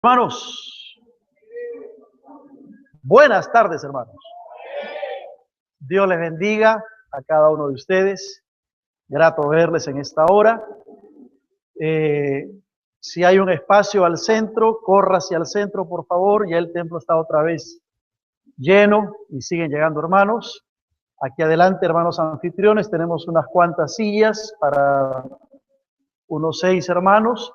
Hermanos, buenas tardes, hermanos. Dios les bendiga a cada uno de ustedes. Grato verles en esta hora. Si hay un espacio al centro, corra hacia el centro, por favor. Ya el templo está otra vez lleno y siguen llegando hermanos. Aquí adelante, hermanos anfitriones, tenemos unas cuantas sillas para unos 6 hermanos.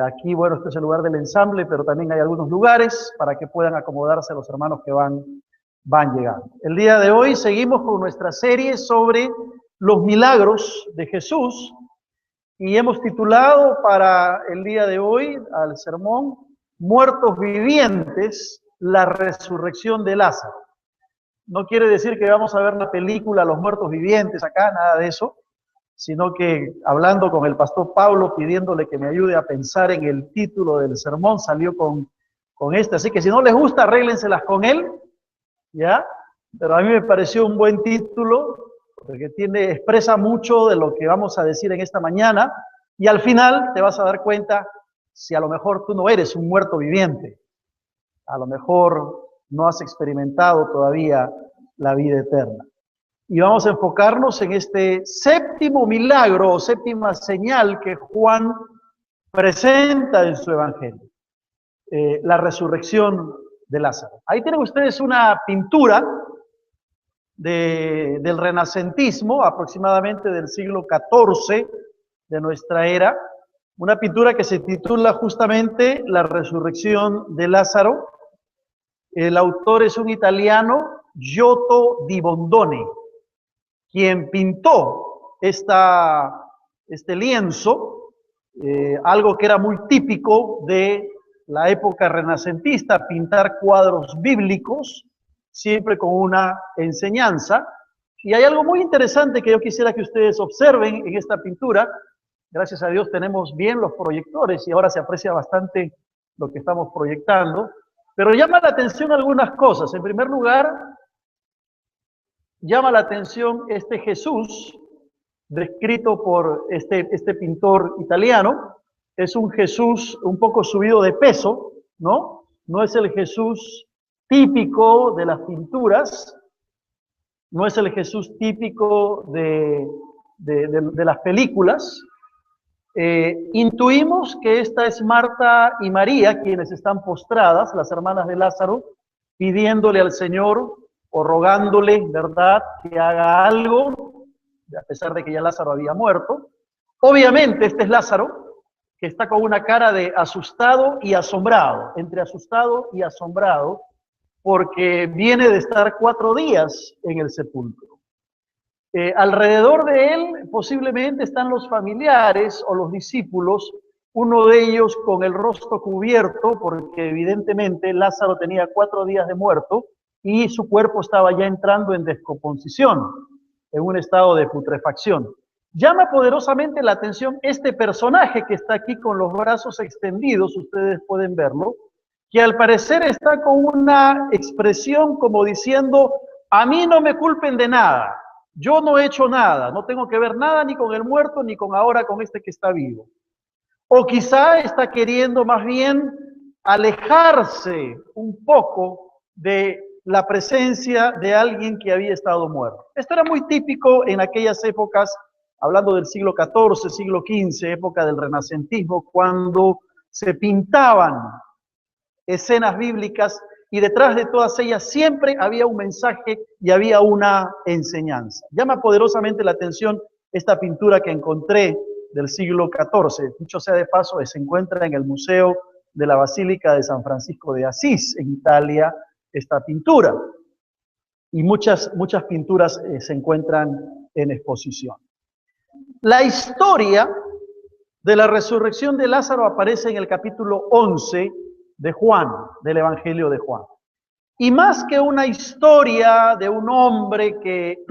Aquí, bueno, este es el lugar del ensamble, pero también hay algunos lugares para que puedan acomodarse los hermanos que van llegando. El día de hoy seguimos con nuestra serie sobre los milagros de Jesús y hemos titulado para el día de hoy al sermón Muertos Vivientes, la resurrección de Lázaro. No quiere decir que vamos a ver la película Los Muertos Vivientes acá, nada de eso, sino que hablando con el pastor Pablo, pidiéndole que me ayude a pensar en el título del sermón, salió con este. Así que si no les gusta, arréglenselas con él, ¿ya? Pero a mí me pareció un buen título, porque expresa mucho de lo que vamos a decir en esta mañana, y al final te vas a dar cuenta si a lo mejor tú no eres un muerto viviente, a lo mejor no has experimentado todavía la vida eterna. Y vamos a enfocarnos en este séptimo milagro o séptima señal que Juan presenta en su evangelio, la resurrección de Lázaro. Ahí tienen ustedes una pintura del renacentismo, aproximadamente del siglo XIV de nuestra era, una pintura que se titula justamente La resurrección de Lázaro. El autor es un italiano, Giotto di Bondone, quien pintó este lienzo, algo que era muy típico de la época renacentista, pintar cuadros bíblicos, siempre con una enseñanza. Y hay algo muy interesante que yo quisiera que ustedes observen en esta pintura. Gracias a Dios tenemos bien los proyectores y ahora se aprecia bastante lo que estamos proyectando. Pero llama la atención algunas cosas. En primer lugar, llama la atención este Jesús, descrito por este pintor italiano. Es un Jesús un poco subido de peso, ¿no? No es el Jesús típico de las pinturas, no es el Jesús típico de las películas. Intuimos que esta es Marta y María, quienes están postradas, las hermanas de Lázaro, pidiéndole al Señor o rogándole, ¿verdad?, que haga algo, a pesar de que ya Lázaro había muerto. Obviamente este es Lázaro, que está con una cara de asustado y asombrado, entre asustado y asombrado, porque viene de estar 4 días en el sepulcro. Alrededor de él posiblemente están los familiares o los discípulos, uno de ellos con el rostro cubierto, porque evidentemente Lázaro tenía 4 días de muerto y su cuerpo estaba ya entrando en descomposición, en un estado de putrefacción. Llama poderosamente la atención este personaje que está aquí con los brazos extendidos, ustedes pueden verlo, que al parecer está con una expresión como diciendo, a mí no me culpen de nada. Yo no he hecho nada, no tengo que ver nada ni con el muerto ni con ahora con este que está vivo. O quizá está queriendo más bien alejarse un poco de la presencia de alguien que había estado muerto. Esto era muy típico en aquellas épocas, hablando del siglo XIV, siglo XV, época del renacentismo, cuando se pintaban escenas bíblicas y detrás de todas ellas siempre había un mensaje y había una enseñanza. Llama poderosamente la atención esta pintura que encontré del siglo XIV. Dicho sea de paso, se encuentra en el Museo de la Basílica de San Francisco de Asís, en Italia, esta pintura. Y muchas pinturas se encuentran en exposición. La historia de la resurrección de Lázaro aparece en el capítulo 11 de Juan, del Evangelio de Juan. Y más que una historia de un hombre que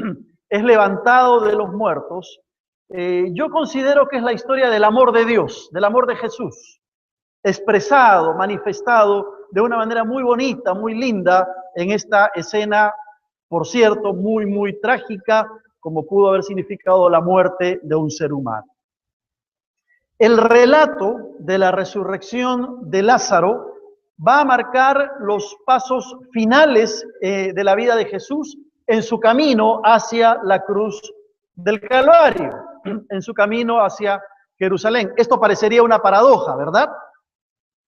es levantado de los muertos, yo considero que es la historia del amor de Dios, del amor de Jesús, expresado, manifestado de una manera muy bonita, muy linda en esta escena, por cierto, muy, muy trágica, como pudo haber significado la muerte de un ser humano. El relato de la resurrección de Lázaro va a marcar los pasos finales de la vida de Jesús en su camino hacia la cruz del Calvario, en su camino hacia Jerusalén. Esto parecería una paradoja, ¿verdad?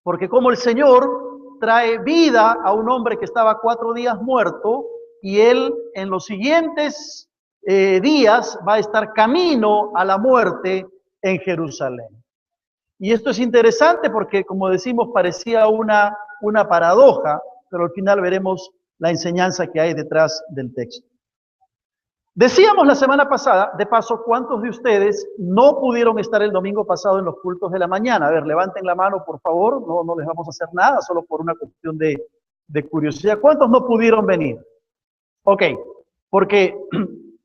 Porque como el Señor trae vida a un hombre que estaba 4 días muerto y él en los siguientes días va a estar camino a la muerte en Jerusalén. Y esto es interesante porque, como decimos, parecía una paradoja, pero al final veremos la enseñanza que hay detrás del texto. Decíamos la semana pasada, de paso, ¿cuántos de ustedes no pudieron estar el domingo pasado en los cultos de la mañana? A ver, levanten la mano, por favor, no les vamos a hacer nada, solo por una cuestión de curiosidad. ¿Cuántos no pudieron venir? Ok, porque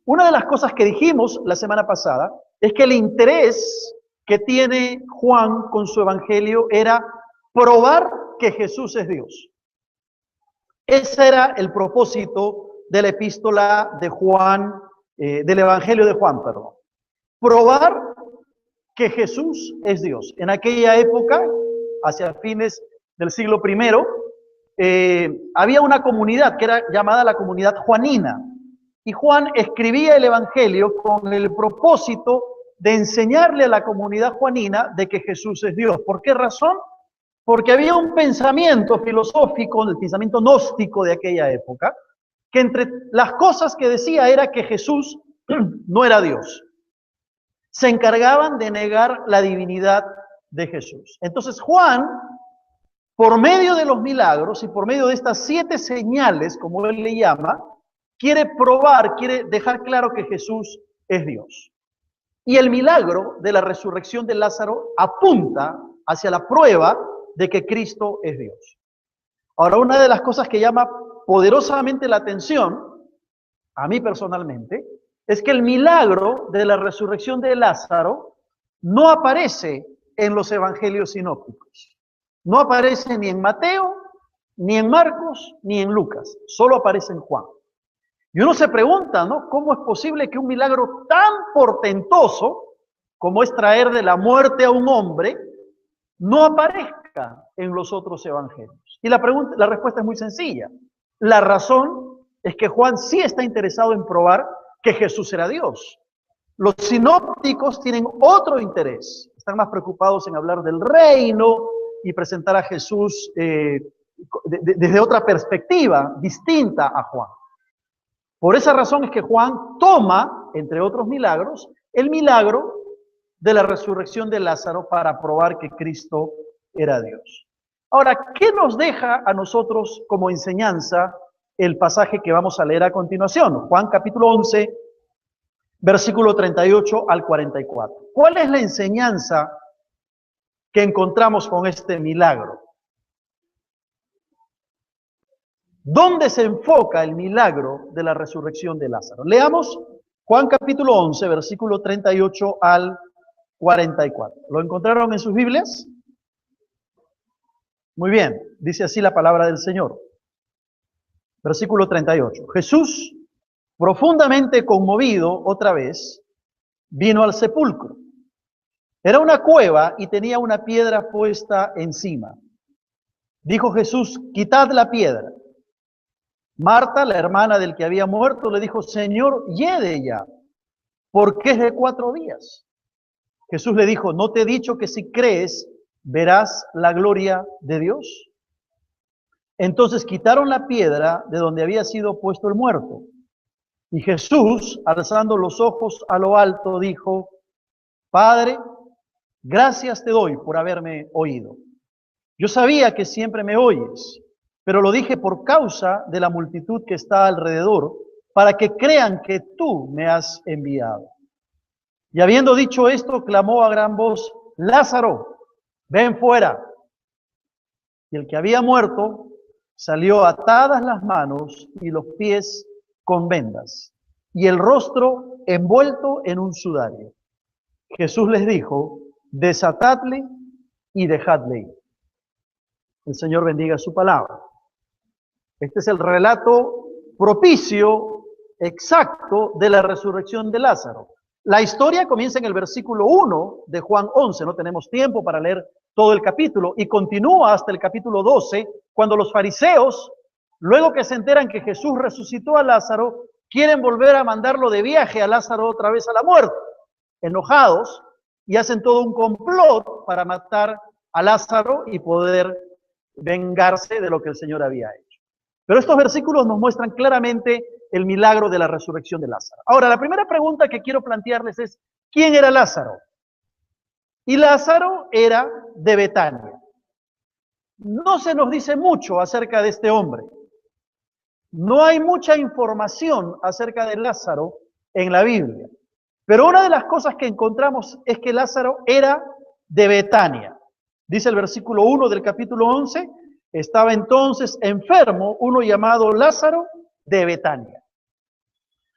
una de las cosas que dijimos la semana pasada es que el interés que tiene Juan con su evangelio era probar que Jesús es Dios. Ese era el propósito de la epístola de Juan, del evangelio de Juan, perdón. Probar que Jesús es Dios. En aquella época, hacia fines del siglo I, había una comunidad que era llamada la comunidad juanina. Y Juan escribía el evangelio con el propósito de enseñarle a la comunidad juanina de que Jesús es Dios. ¿Por qué razón? Porque había un pensamiento filosófico, el pensamiento gnóstico de aquella época, que entre las cosas que decía era que Jesús no era Dios. Se encargaban de negar la divinidad de Jesús. Entonces Juan, por medio de los milagros y por medio de estas 7 señales, como él le llama, quiere probar, quiere dejar claro que Jesús es Dios. Y el milagro de la resurrección de Lázaro apunta hacia la prueba de que Cristo es Dios. Ahora, una de las cosas que llama poderosamente la atención, a mí personalmente, es que el milagro de la resurrección de Lázaro no aparece en los evangelios sinópticos. No aparece ni en Mateo, ni en Marcos, ni en Lucas. Solo aparece en Juan. Y uno se pregunta, ¿no? ¿Cómo es posible que un milagro tan portentoso como es traer de la muerte a un hombre no aparezca en los otros evangelios? Y la respuesta es muy sencilla. La razón es que Juan sí está interesado en probar que Jesús era Dios. Los sinópticos tienen otro interés. Están más preocupados en hablar del reino y presentar a Jesús desde otra perspectiva distinta a Juan. Por esa razón es que Juan toma, entre otros milagros, el milagro de la resurrección de Lázaro para probar que Cristo era Dios. Ahora, ¿qué nos deja a nosotros como enseñanza el pasaje que vamos a leer a continuación? Juan capítulo 11, versículo 38 al 44. ¿Cuál es la enseñanza que encontramos con este milagro? ¿Dónde se enfoca el milagro de la resurrección de Lázaro? Leamos Juan capítulo 11, versículo 38 al 44. ¿Lo encontraron en sus Biblias? Muy bien, dice así la palabra del Señor. Versículo 38. Jesús, profundamente conmovido otra vez, vino al sepulcro. Era una cueva y tenía una piedra puesta encima. Dijo Jesús, quitad la piedra. Marta, la hermana del que había muerto, le dijo, Señor, hiede ya, porque es de 4 días. Jesús le dijo, ¿no te he dicho que si crees, verás la gloria de Dios? Entonces quitaron la piedra de donde había sido puesto el muerto. Y Jesús, alzando los ojos a lo alto, dijo, Padre, gracias te doy por haberme oído. Yo sabía que siempre me oyes, pero lo dije por causa de la multitud que está alrededor, para que crean que tú me has enviado. Y habiendo dicho esto, clamó a gran voz, Lázaro, ven fuera. Y el que había muerto salió atadas las manos y los pies con vendas, y el rostro envuelto en un sudario. Jesús les dijo, desatadle y dejadle ir. El Señor bendiga su palabra. Este es el relato propicio, exacto, de la resurrección de Lázaro. La historia comienza en el versículo 1 de Juan 11, no tenemos tiempo para leer todo el capítulo, y continúa hasta el capítulo 12, cuando los fariseos, luego que se enteran que Jesús resucitó a Lázaro, quieren volver a mandarlo de viaje a Lázaro otra vez a la muerte, enojados, y hacen todo un complot para matar a Lázaro y poder vengarse de lo que el Señor había hecho. Pero estos versículos nos muestran claramente el milagro de la resurrección de Lázaro. Ahora, la primera pregunta que quiero plantearles es, ¿quién era Lázaro? Y Lázaro era de Betania. No se nos dice mucho acerca de este hombre. No hay mucha información acerca de Lázaro en la Biblia. Pero una de las cosas que encontramos es que Lázaro era de Betania. Dice el versículo 1 del capítulo 11, estaba entonces enfermo uno llamado Lázaro de Betania.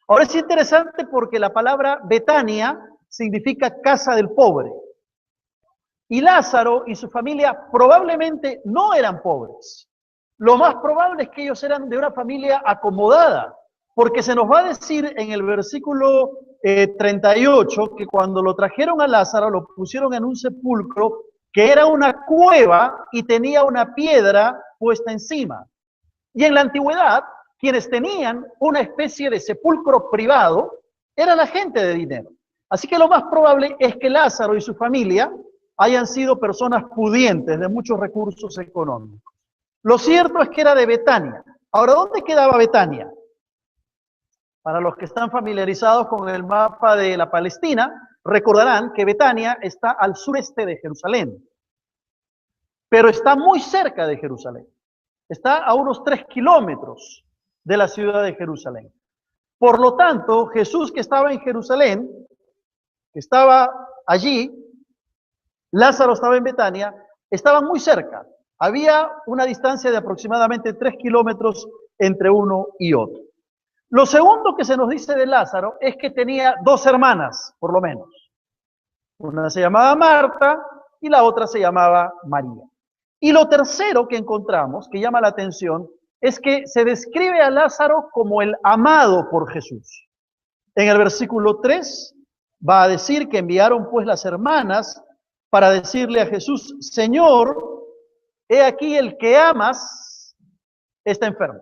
Ahora es interesante porque la palabra Betania significa casa del pobre. Y Lázaro y su familia probablemente no eran pobres. Lo más probable es que ellos eran de una familia acomodada, porque se nos va a decir en el versículo 38 que cuando lo trajeron a Lázaro lo pusieron en un sepulcro que era una cueva y tenía una piedra puesta encima. Y en la antigüedad, quienes tenían una especie de sepulcro privado era la gente de dinero. Así que lo más probable es que Lázaro y su familia hayan sido personas pudientes de muchos recursos económicos. Lo cierto es que era de Betania. Ahora, ¿dónde quedaba Betania? Para los que están familiarizados con el mapa de la Palestina, recordarán que Betania está al sureste de Jerusalén, pero está muy cerca de Jerusalén. Está a unos 3 kilómetros de la ciudad de Jerusalén. Por lo tanto, Jesús, que estaba en Jerusalén, que estaba allí, Lázaro estaba en Betania, estaban muy cerca. Había una distancia de aproximadamente 3 kilómetros entre uno y otro. Lo segundo que se nos dice de Lázaro es que tenía 2 hermanas, por lo menos. Una se llamaba Marta y la otra se llamaba María. Y lo tercero que encontramos, que llama la atención, es que se describe a Lázaro como el amado por Jesús. En el versículo 3 va a decir que enviaron pues las hermanas para decirle a Jesús, Señor, he aquí el que amas está enfermo.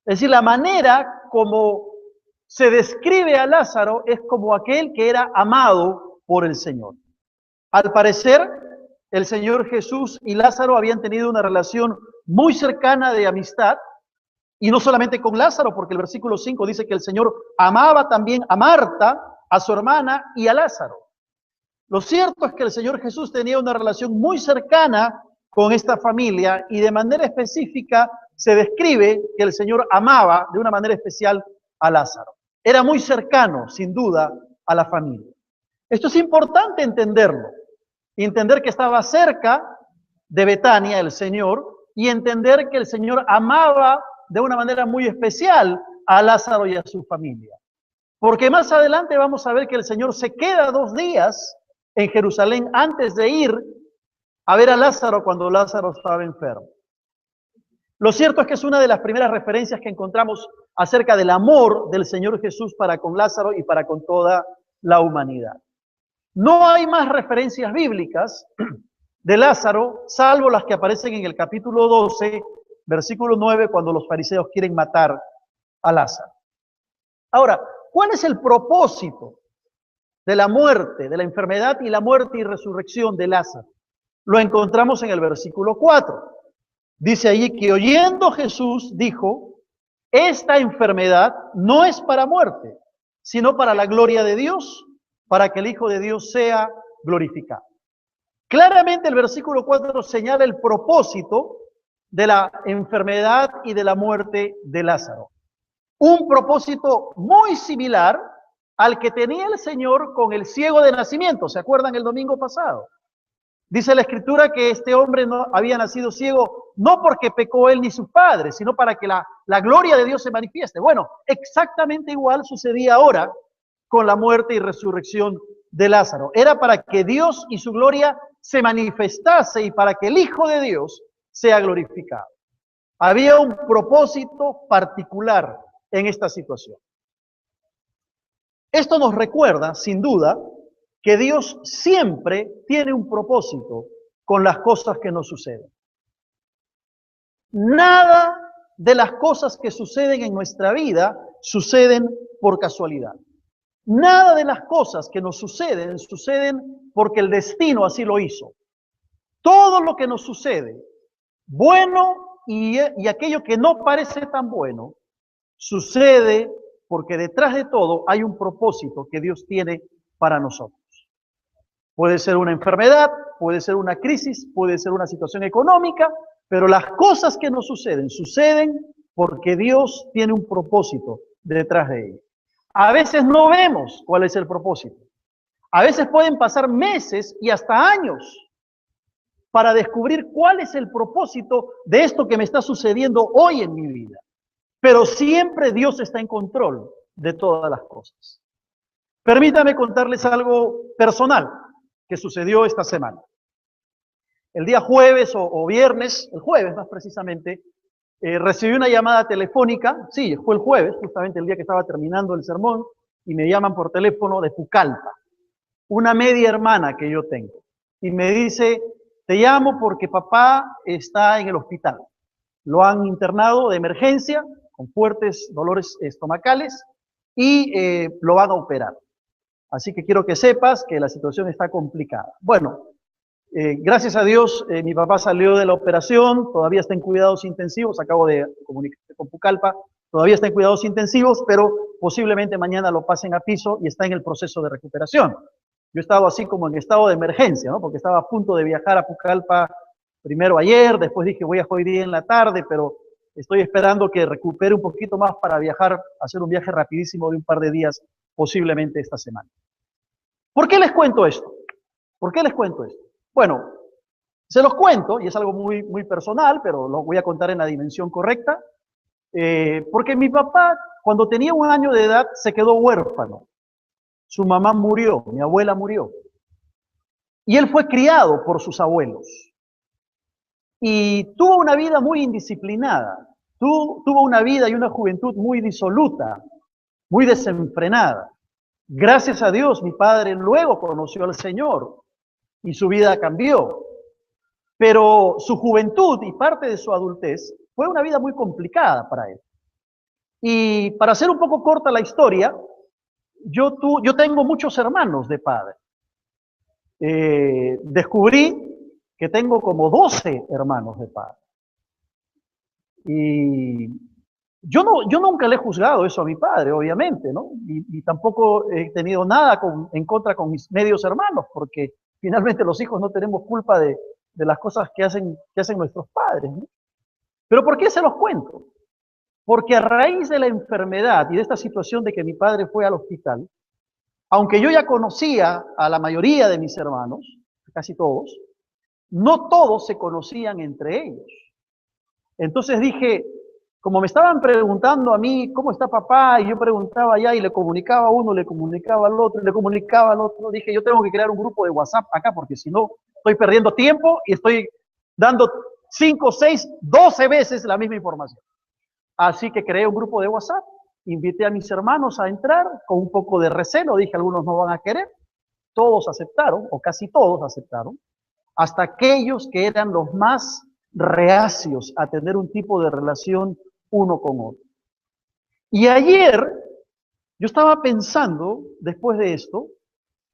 Es decir, la manera como se describe a Lázaro es como aquel que era amado por el Señor. Al parecer, el Señor Jesús y Lázaro habían tenido una relación muy cercana de amistad, y no solamente con Lázaro, porque el versículo 5 dice que el Señor amaba también a Marta, a su hermana y a Lázaro. Lo cierto es que el Señor Jesús tenía una relación muy cercana con esta familia y de manera específica se describe que el Señor amaba de una manera especial a Lázaro. Era muy cercano, sin duda, a la familia. Esto es importante entenderlo, entender que estaba cerca de Betania el Señor y entender que el Señor amaba de una manera muy especial a Lázaro y a su familia. Porque más adelante vamos a ver que el Señor se queda 2 días en Jerusalén antes de ir a ver a Lázaro cuando Lázaro estaba enfermo. Lo cierto es que es una de las primeras referencias que encontramos acerca del amor del Señor Jesús para con Lázaro y para con toda la humanidad. No hay más referencias bíblicas de Lázaro, salvo las que aparecen en el capítulo 12, versículo 9, cuando los fariseos quieren matar a Lázaro. Ahora, ¿cuál es el propósito de la muerte, de la enfermedad y la muerte y resurrección de Lázaro? Lo encontramos en el versículo 4. Dice allí que oyendo Jesús dijo, esta enfermedad no es para muerte, sino para la gloria de Dios, para que el Hijo de Dios sea glorificado. Claramente el versículo 4 señala el propósito de la enfermedad y de la muerte de Lázaro. Un propósito muy similar al que tenía el Señor con el ciego de nacimiento. ¿Se acuerdan el domingo pasado? Dice la Escritura que este hombre no había nacido ciego, no porque pecó él ni sus padres, sino para que la gloria de Dios se manifieste. Bueno, exactamente igual sucedía ahora con la muerte y resurrección de Lázaro. Era para que Dios y su gloria se manifestase y para que el Hijo de Dios sea glorificado. Había un propósito particular en esta situación. Esto nos recuerda, sin duda, que Dios siempre tiene un propósito con las cosas que nos suceden. Nada de las cosas que suceden en nuestra vida suceden por casualidad. Nada de las cosas que nos suceden porque el destino así lo hizo. Todo lo que nos sucede, bueno y aquello que no parece tan bueno, sucede porque detrás de todo hay un propósito que Dios tiene para nosotros. Puede ser una enfermedad, puede ser una crisis, puede ser una situación económica, pero las cosas que nos suceden porque Dios tiene un propósito detrás de ellas. A veces no vemos cuál es el propósito. A veces pueden pasar meses y hasta años para descubrir cuál es el propósito de esto que me está sucediendo hoy en mi vida. Pero siempre Dios está en control de todas las cosas. Permítame contarles algo personal que sucedió esta semana. El día jueves o viernes, el jueves más precisamente, recibí una llamada telefónica, sí, fue el jueves, justamente el día que estaba terminando el sermón, y me llaman por teléfono de Pucallpa, una media hermana que yo tengo, y me dice, te llamo porque papá está en el hospital, lo han internado de emergencia, con fuertes dolores estomacales, y lo van a operar. Así que quiero que sepas que la situación está complicada. Bueno, gracias a Dios, mi papá salió de la operación, todavía está en cuidados intensivos, acabo de comunicarme con Pucallpa, todavía está en cuidados intensivos, pero posiblemente mañana lo pasen a piso y está en el proceso de recuperación. Yo he estado así como en estado de emergencia, ¿no? Porque estaba a punto de viajar a Pucallpa primero ayer, después dije voy a hoy día en la tarde, pero estoy esperando que recupere un poquito más para viajar, hacer un viaje rapidísimo de un par de días, posiblemente esta semana. ¿Por qué les cuento esto? ¿Por qué les cuento esto? Bueno, se los cuento, y es algo muy personal, pero lo voy a contar en la dimensión correcta, porque mi papá, cuando tenía 1 año de edad, se quedó huérfano. Su mamá murió, mi abuela murió. Y él fue criado por sus abuelos. Y tuvo una vida muy indisciplinada, tuvo una vida y una juventud muy disoluta, muy desenfrenada. Gracias a Dios, mi padre luego conoció al Señor y su vida cambió. Pero su juventud y parte de su adultez fue una vida muy complicada para él. Y para hacer un poco corta la historia, yo tengo muchos hermanos de padre. Descubrí que tengo como 12 hermanos de padre. Y yo nunca le he juzgado eso a mi padre, obviamente, ¿no? Y tampoco he tenido nada en contra con mis medios hermanos, porque finalmente los hijos no tenemos culpa de las cosas que hacen nuestros padres, ¿no? Pero ¿por qué se los cuento? Porque a raíz de la enfermedad y de esta situación de que mi padre fue al hospital, aunque yo ya conocía a la mayoría de mis hermanos, casi todos, no todos se conocían entre ellos. Entonces dije, como me estaban preguntando a mí, ¿cómo está papá? Y yo preguntaba allá y le comunicaba a uno, le comunicaba al otro, le comunicaba al otro. Dije, yo tengo que crear un grupo de WhatsApp acá porque si no, estoy perdiendo tiempo y estoy dando 5, 6, 12 veces la misma información. Así que creé un grupo de WhatsApp, invité a mis hermanos a entrar con un poco de recelo, dije, algunos no van a querer. Todos aceptaron, o casi todos aceptaron, hasta aquellos que eran los más reacios a tener un tipo de relación uno con otro. Y ayer yo estaba pensando, después de esto,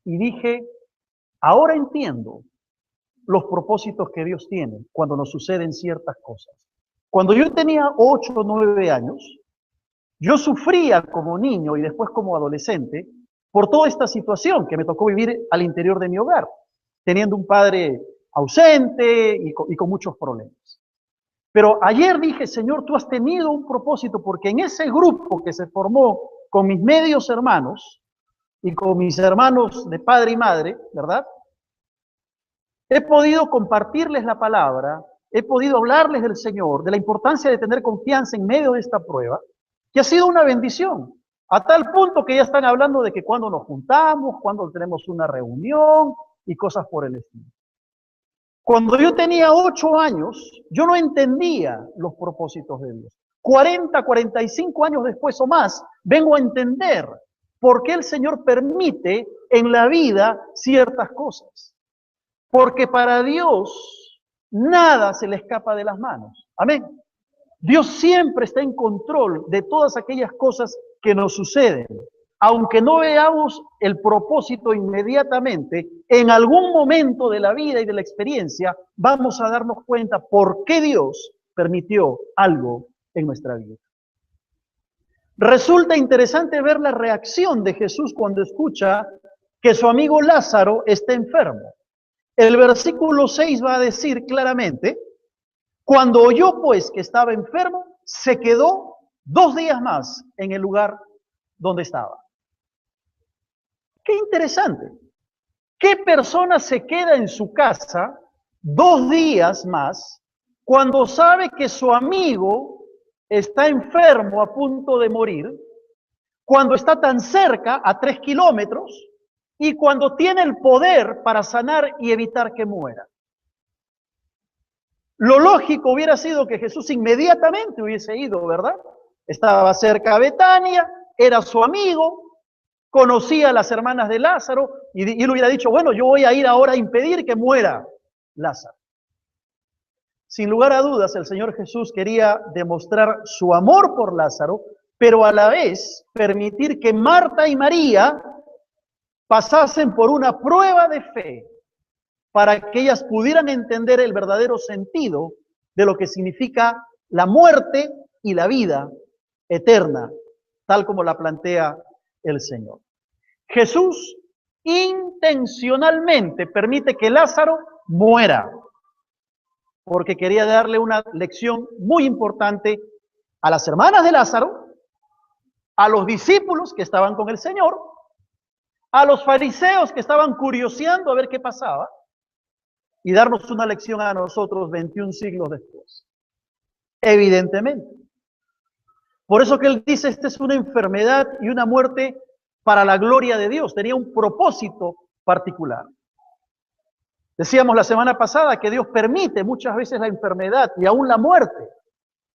y dije, ahora entiendo los propósitos que Dios tiene cuando nos suceden ciertas cosas. Cuando yo tenía 8 o 9 años, yo sufría como niño y después como adolescente por toda esta situación que me tocó vivir al interior de mi hogar, teniendo un padre ausente y con muchos problemas. Pero ayer dije, Señor, tú has tenido un propósito porque en ese grupo que se formó con mis medios hermanos y con mis hermanos de padre y madre, ¿verdad? He podido compartirles la palabra, he podido hablarles del Señor, de la importancia de tener confianza en medio de esta prueba, que ha sido una bendición, a tal punto que ya están hablando de que cuando nos juntamos, cuando tenemos una reunión y cosas por el estilo. Cuando yo tenía 8 años, yo no entendía los propósitos de Dios. 40, 45 años después o más, vengo a entender ¿Por qué el Señor permite en la vida ciertas cosas? Porque para Dios nada se le escapa de las manos. Amén. Dios siempre está en control de todas aquellas cosas que nos suceden. Aunque no veamos el propósito inmediatamente, en algún momento de la vida y de la experiencia vamos a darnos cuenta por qué Dios permitió algo en nuestra vida. Resulta interesante ver la reacción de Jesús cuando escucha que su amigo Lázaro está enfermo. El versículo 6 va a decir claramente: cuando oyó pues que estaba enfermo, se quedó 2 días más en el lugar donde estaba. Qué interesante. ¿Qué persona se queda en su casa 2 días más cuando sabe que su amigo está enfermo a punto de morir, cuando está tan cerca, a 3 kilómetros, y cuando tiene el poder para sanar y evitar que muera? Lo lógico hubiera sido que Jesús inmediatamente hubiese ido, ¿verdad? Estaba cerca de Betania, era su amigo, conocía a las hermanas de Lázaro, y él hubiera dicho: bueno, yo voy a ir ahora a impedir que muera Lázaro. Sin lugar a dudas, el Señor Jesús quería demostrar su amor por Lázaro, pero a la vez permitir que Marta y María pasasen por una prueba de fe para que ellas pudieran entender el verdadero sentido de lo que significa la muerte y la vida eterna, tal como la plantea el Señor. Jesús intencionalmente permite que Lázaro muera, porque quería darle una lección muy importante a las hermanas de Lázaro, a los discípulos que estaban con el Señor, a los fariseos que estaban curioseando a ver qué pasaba, y darnos una lección a nosotros 21 siglos después. Evidentemente. Por eso que él dice: esta es una enfermedad y una muerte para la gloria de Dios. Tenía un propósito particular. Decíamos la semana pasada que Dios permite muchas veces la enfermedad y aún la muerte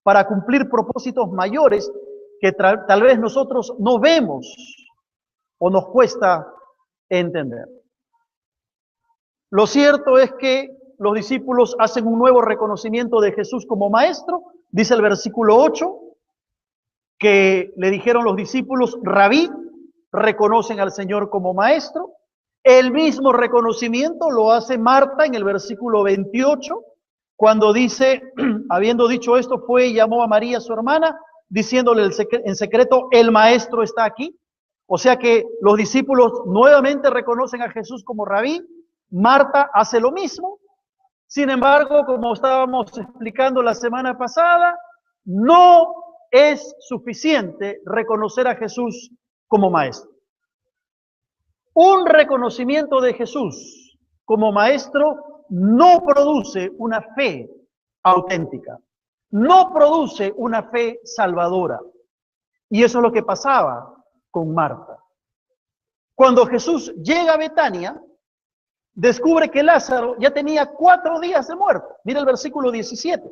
para cumplir propósitos mayores que tal vez nosotros no vemos o nos cuesta entender. Lo cierto es que los discípulos hacen un nuevo reconocimiento de Jesús como maestro. Dice el versículo 8 que le dijeron los discípulos: Rabí, reconocen al Señor como maestro. El mismo reconocimiento lo hace Marta en el versículo 28, cuando dice: habiendo dicho esto, fue y llamó a María, su hermana, diciéndole en secreto: el maestro está aquí. O sea que los discípulos nuevamente reconocen a Jesús como Rabí. Marta hace lo mismo. Sin embargo, como estábamos explicando la semana pasada, no es suficiente reconocer a Jesús como maestro. Un reconocimiento de Jesús como maestro no produce una fe auténtica, no produce una fe salvadora. Y eso es lo que pasaba con Marta. Cuando Jesús llega a Betania, descubre que Lázaro ya tenía 4 días de muerto. Mira el versículo 17.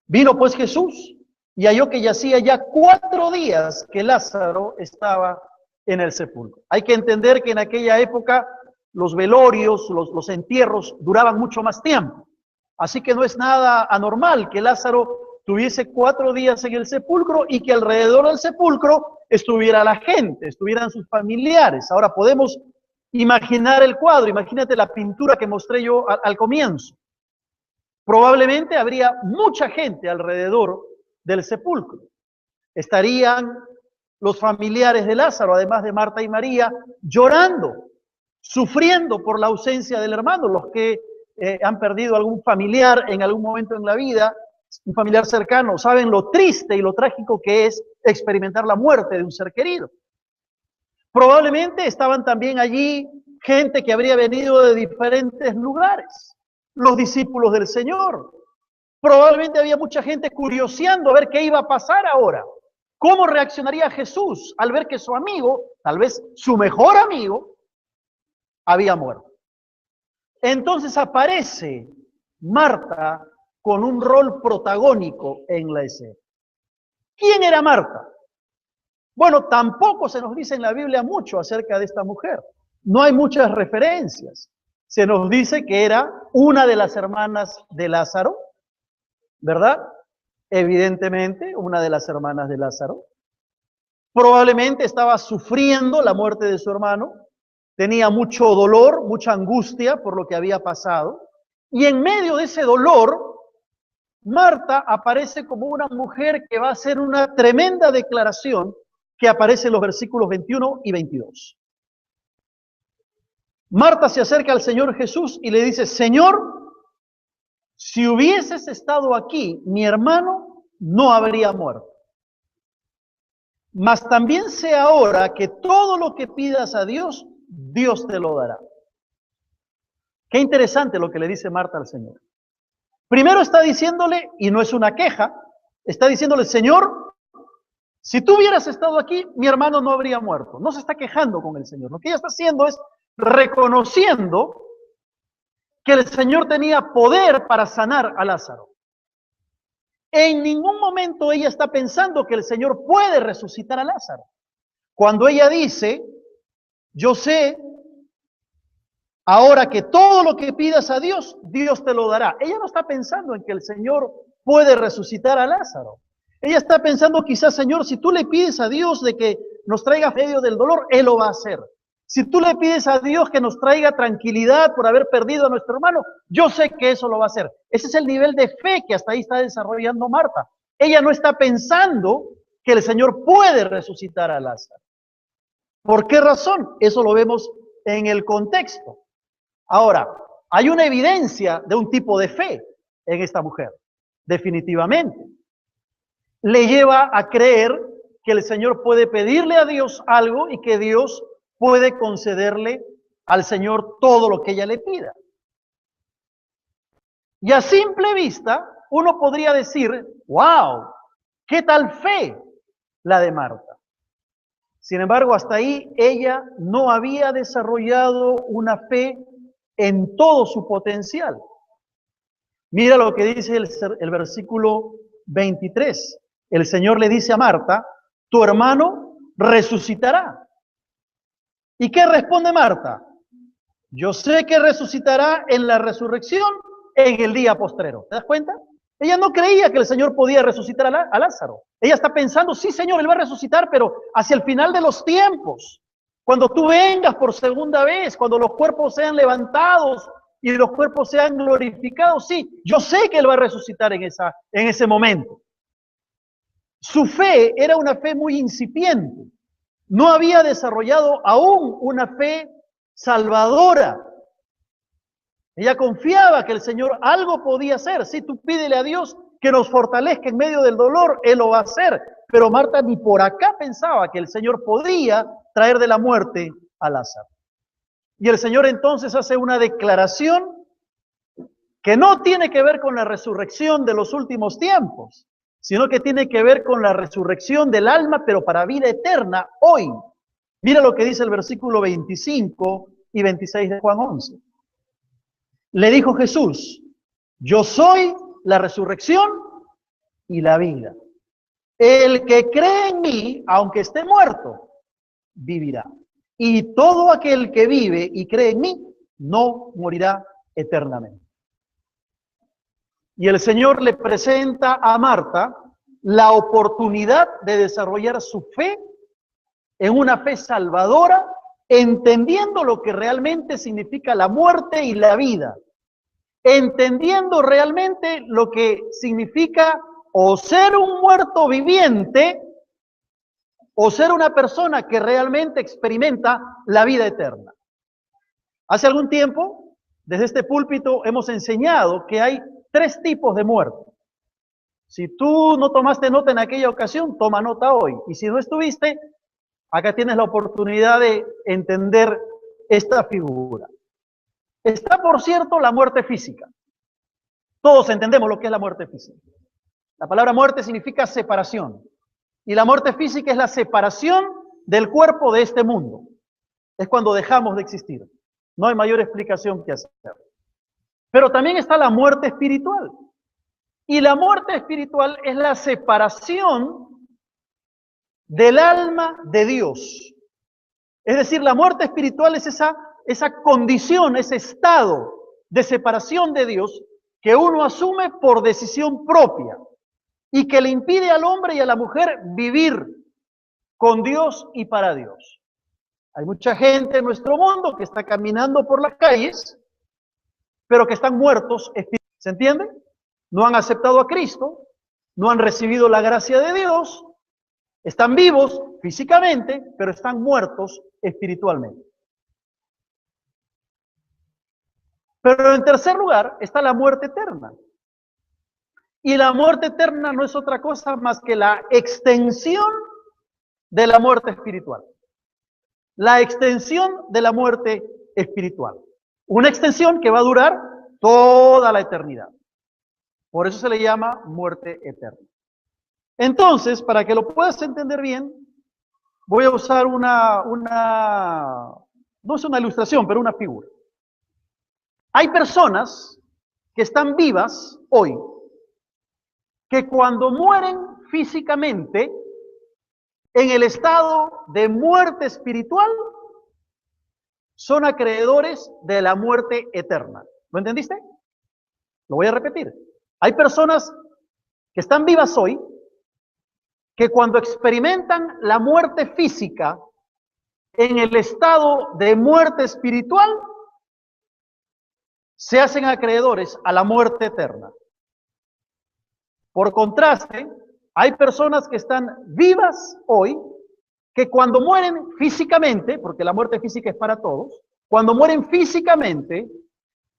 Vino pues Jesús y halló que yacía ya 4 días que Lázaro estaba en el sepulcro. Hay que entender que en aquella época los velorios, los entierros duraban mucho más tiempo. Así que no es nada anormal que Lázaro tuviese 4 días en el sepulcro y que alrededor del sepulcro estuviera la gente, estuvieran sus familiares. Ahora podemos imaginar el cuadro, imagínate la pintura que mostré yo al comienzo. Probablemente habría mucha gente alrededor del sepulcro. Estarían los familiares de Lázaro, además de Marta y María, llorando, sufriendo por la ausencia del hermano. Los que han perdido algún familiar en algún momento en la vida, un familiar cercano, saben lo triste y lo trágico que es experimentar la muerte de un ser querido. Probablemente estaban también allí gente que habría venido de diferentes lugares, los discípulos del Señor. Probablemente había mucha gente curioseando a ver qué iba a pasar ahora. ¿Cómo reaccionaría Jesús al ver que su amigo, tal vez su mejor amigo, había muerto? Entonces aparece Marta con un rol protagónico en la escena. ¿Quién era Marta? Bueno, tampoco se nos dice en la Biblia mucho acerca de esta mujer. No hay muchas referencias. Se nos dice que era una de las hermanas de Lázaro, ¿verdad? Evidentemente, una de las hermanas de Lázaro. Probablemente estaba sufriendo la muerte de su hermano, tenía mucho dolor, mucha angustia por lo que había pasado, y en medio de ese dolor, Marta aparece como una mujer que va a hacer una tremenda declaración que aparece en los versículos 21 y 22. Marta se acerca al Señor Jesús y le dice, Señor, si hubieses estado aquí, mi hermano no habría muerto. Mas también sé ahora que todo lo que pidas a Dios, Dios te lo dará. Qué interesante lo que le dice Marta al Señor. Primero está diciéndole, y no es una queja, está diciéndole, Señor, si tú hubieras estado aquí, mi hermano no habría muerto. No se está quejando con el Señor. Lo que ella está haciendo es reconociendo que el Señor tenía poder para sanar a Lázaro. En ningún momento ella está pensando que el Señor puede resucitar a Lázaro. Cuando ella dice, yo sé ahora que todo lo que pidas a Dios, Dios te lo dará. Ella no está pensando en que el Señor puede resucitar a Lázaro. Ella está pensando quizás, Señor, si tú le pides a Dios de que nos traiga medio del dolor, Él lo va a hacer. Si tú le pides a Dios que nos traiga tranquilidad por haber perdido a nuestro hermano, yo sé que eso lo va a hacer. Ese es el nivel de fe que hasta ahí está desarrollando Marta. Ella no está pensando que el Señor puede resucitar a Lázaro. ¿Por qué razón? Eso lo vemos en el contexto. Ahora, hay una evidencia de un tipo de fe en esta mujer, definitivamente. Le lleva a creer que el Señor puede pedirle a Dios algo y que Dios puede concederle al Señor todo lo que ella le pida. Y a simple vista, uno podría decir, wow, qué tal fe la de Marta. Sin embargo, hasta ahí ella no había desarrollado una fe en todo su potencial. Mira lo que dice el versículo 23. El Señor le dice a Marta, tu hermano resucitará. ¿Y qué responde Marta? Yo sé que resucitará en la resurrección en el día postrero. ¿Te das cuenta? Ella no creía que el Señor podía resucitar a Lázaro. Ella está pensando, sí, Señor, Él va a resucitar, pero hacia el final de los tiempos. Cuando tú vengas por segunda vez, cuando los cuerpos sean levantados y los cuerpos sean glorificados, sí, yo sé que Él va a resucitar en ese momento. Su fe era una fe muy incipiente. No había desarrollado aún una fe salvadora. Ella confiaba que el Señor algo podía hacer. Si tú pídele a Dios que nos fortalezca en medio del dolor, Él lo va a hacer. Pero Marta ni por acá pensaba que el Señor podía traer de la muerte a Lázaro. Y el Señor entonces hace una declaración que no tiene que ver con la resurrección de los últimos tiempos, sino que tiene que ver con la resurrección del alma, pero para vida eterna hoy. Mira lo que dice el versículo 25 y 26 de Juan 11. Le dijo Jesús, yo soy la resurrección y la vida. El que cree en mí, aunque esté muerto, vivirá. Y todo aquel que vive y cree en mí, no morirá eternamente. Y el Señor le presenta a Marta la oportunidad de desarrollar su fe en una fe salvadora, entendiendo lo que realmente significa la muerte y la vida, entendiendo realmente lo que significa o ser un muerto viviente o ser una persona que realmente experimenta la vida eterna. Hace algún tiempo, desde este púlpito, hemos enseñado que hay 3 tipos de muerte. Si tú no tomaste nota en aquella ocasión, toma nota hoy. Y si no estuviste, acá tienes la oportunidad de entender esta figura. Está, por cierto, la muerte física. Todos entendemos lo que es la muerte física. La palabra muerte significa separación. Y la muerte física es la separación del cuerpo de este mundo. Es cuando dejamos de existir. No hay mayor explicación que hacer. Pero también está la muerte espiritual. Y la muerte espiritual es la separación del alma de Dios. Es decir, la muerte espiritual es esa condición, ese estado de separación de Dios que uno asume por decisión propia y que le impide al hombre y a la mujer vivir con Dios y para Dios. Hay mucha gente en nuestro mundo que está caminando por las calles, pero que están muertos espiritualmente. ¿Se entiende? No han aceptado a Cristo, no han recibido la gracia de Dios, están vivos físicamente, pero están muertos espiritualmente. Pero en tercer lugar está la muerte eterna. Y la muerte eterna no es otra cosa más que la extensión de la muerte espiritual. La extensión de la muerte espiritual. Una extensión que va a durar toda la eternidad. Por eso se le llama muerte eterna. Entonces, para que lo puedas entender bien, voy a usar no es una ilustración, pero una figura. Hay personas que están vivas hoy, que cuando mueren físicamente, en el estado de muerte espiritual, son acreedores de la muerte eterna. ¿Lo entendiste? Lo voy a repetir. Hay personas que están vivas hoy, que cuando experimentan la muerte física en el estado de muerte espiritual, se hacen acreedores a la muerte eterna. Por contraste, hay personas que están vivas hoy, que cuando mueren físicamente, porque la muerte física es para todos, cuando mueren físicamente,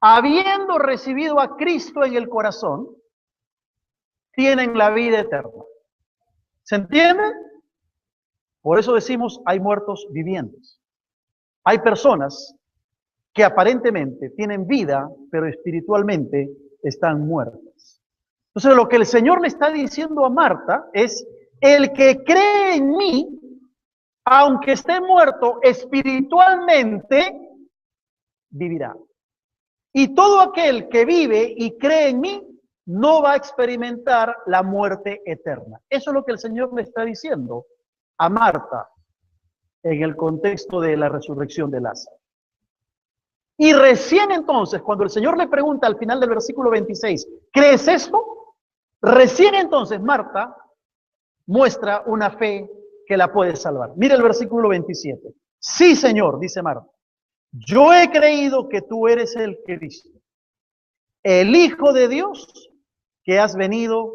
habiendo recibido a Cristo en el corazón, tienen la vida eterna. ¿Se entiende? Por eso decimos, hay muertos vivientes. Hay personas que aparentemente tienen vida, pero espiritualmente están muertas. Entonces, lo que el Señor le está diciendo a Marta es, el que cree en mí, aunque esté muerto espiritualmente, vivirá. Y todo aquel que vive y cree en mí, no va a experimentar la muerte eterna. Eso es lo que el Señor le está diciendo a Marta en el contexto de la resurrección de Lázaro. Y recién entonces, cuando el Señor le pregunta al final del versículo 26, ¿crees esto? Recién entonces Marta muestra una fe que la puede salvar. Mira el versículo 27. Sí, Señor, dice Marta, yo he creído que tú eres el Cristo, el Hijo de Dios que has venido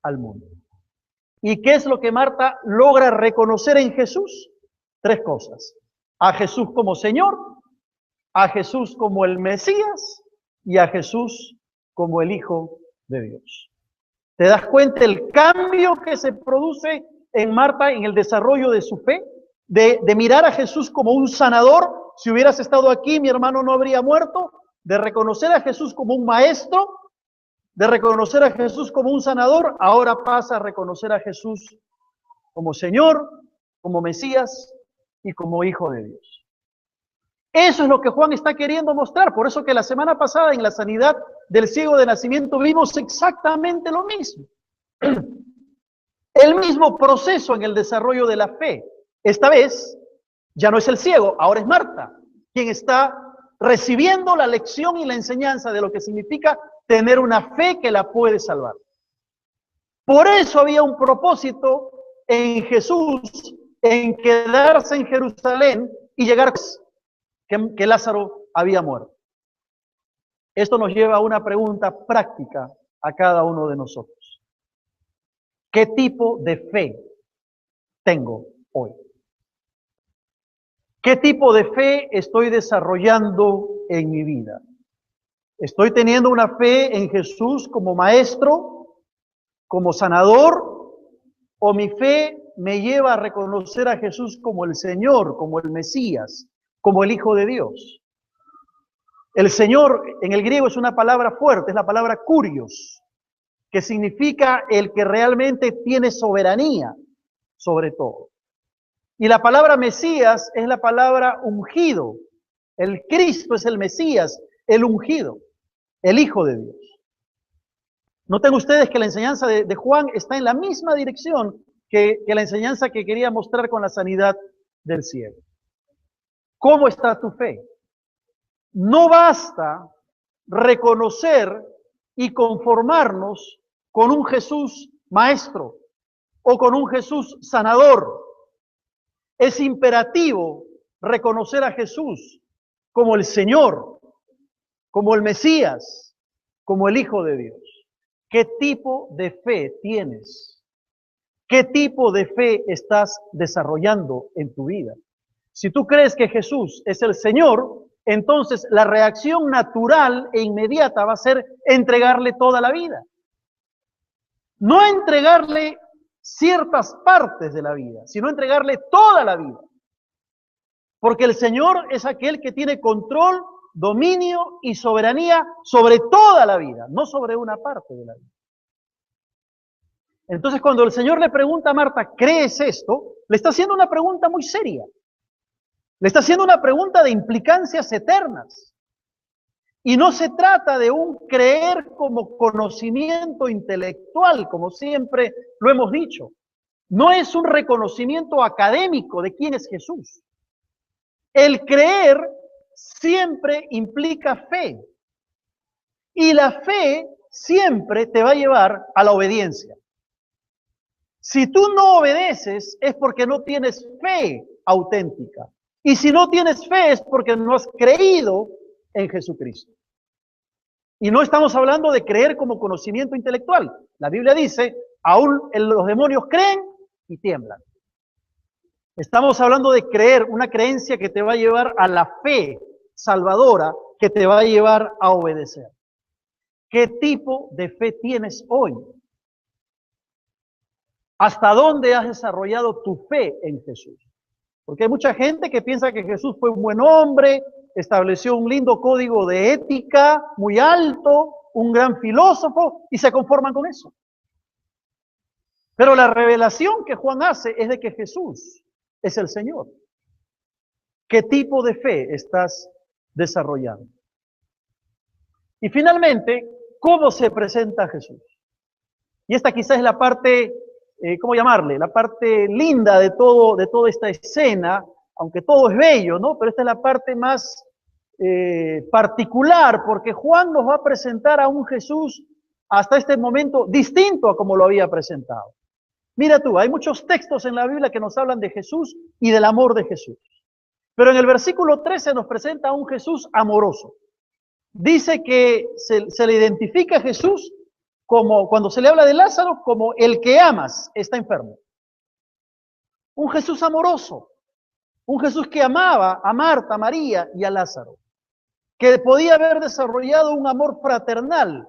al mundo. ¿Y qué es lo que Marta logra reconocer en Jesús? Tres cosas. A Jesús como Señor, a Jesús como el Mesías y a Jesús como el Hijo de Dios. ¿Te das cuenta el cambio que se produce en Marta en el desarrollo de su fe? De mirar a Jesús como un sanador. Si hubieras estado aquí, mi hermano no habría muerto. De reconocer a Jesús como un maestro, de reconocer a Jesús como un sanador, ahora pasa a reconocer a Jesús como Señor, como Mesías y como Hijo de Dios. Eso es lo que Juan está queriendo mostrar. Por eso que la semana pasada en la sanidad del ciego de nacimiento vimos exactamente lo mismo. El mismo proceso en el desarrollo de la fe. Esta vez ya no es el ciego, ahora es Marta, quien está recibiendo la lección y la enseñanza de lo que significa tener una fe que la puede salvar. Por eso había un propósito en Jesús, en quedarse en Jerusalén y llegar que Lázaro había muerto. Esto nos lleva a una pregunta práctica a cada uno de nosotros. ¿Qué tipo de fe tengo hoy? ¿Qué tipo de fe estoy desarrollando en mi vida? ¿Estoy teniendo una fe en Jesús como maestro, como sanador? ¿O mi fe me lleva a reconocer a Jesús como el Señor, como el Mesías, como el Hijo de Dios? El Señor en el griego es una palabra fuerte, es la palabra kurios, que significa el que realmente tiene soberanía sobre todo. Y la palabra Mesías es la palabra ungido. El Cristo es el Mesías, el ungido, el Hijo de Dios. Noten ustedes que la enseñanza de Juan está en la misma dirección que la enseñanza que quería mostrar con la sanidad del ciego. ¿Cómo está tu fe? No basta reconocer y conformarnos con un Jesús maestro o con un Jesús sanador. Es imperativo reconocer a Jesús como el Señor, como el Mesías, como el Hijo de Dios. ¿Qué tipo de fe tienes? ¿Qué tipo de fe estás desarrollando en tu vida? Si tú crees que Jesús es el Señor, entonces la reacción natural e inmediata va a ser entregarle toda la vida. No entregarle ciertas partes de la vida, sino entregarle toda la vida. Porque el Señor es aquel que tiene control, dominio y soberanía sobre toda la vida, no sobre una parte de la vida. Entonces, cuando el Señor le pregunta a Marta, ¿crees esto? Le está haciendo una pregunta muy seria. Le está haciendo una pregunta de implicancias eternas. Y no se trata de un creer como conocimiento intelectual, como siempre lo hemos dicho. No es un reconocimiento académico de quién es Jesús. El creer siempre implica fe. Y la fe siempre te va a llevar a la obediencia. Si tú no obedeces es porque no tienes fe auténtica. Y si no tienes fe es porque no has creído en Jesucristo. Y no estamos hablando de creer como conocimiento intelectual. La Biblia dice, aún los demonios creen y tiemblan. Estamos hablando de creer, una creencia que te va a llevar a la fe salvadora, que te va a llevar a obedecer. ¿Qué tipo de fe tienes hoy? ¿Hasta dónde has desarrollado tu fe en Jesús? Porque hay mucha gente que piensa que Jesús fue un buen hombre, estableció un lindo código de ética muy alto, un gran filósofo, y se conforman con eso. Pero la revelación que Juan hace es de que Jesús es el Señor. ¿Qué tipo de fe estás desarrollando? Y finalmente, ¿cómo se presenta Jesús? Y esta quizás es la parte, ¿cómo llamarle? La parte linda de toda esta escena, aunque todo es bello, ¿no? Pero esta es la parte más particular, porque Juan nos va a presentar a un Jesús hasta este momento distinto a como lo había presentado. Mira tú, hay muchos textos en la Biblia que nos hablan de Jesús y del amor de Jesús. Pero en el versículo 13 nos presenta a un Jesús amoroso. Dice que se le identifica a Jesús como, cuando se le habla de Lázaro, como el que amas está enfermo. Un Jesús amoroso. Un Jesús que amaba a Marta, a María y a Lázaro. Que podía haber desarrollado un amor fraternal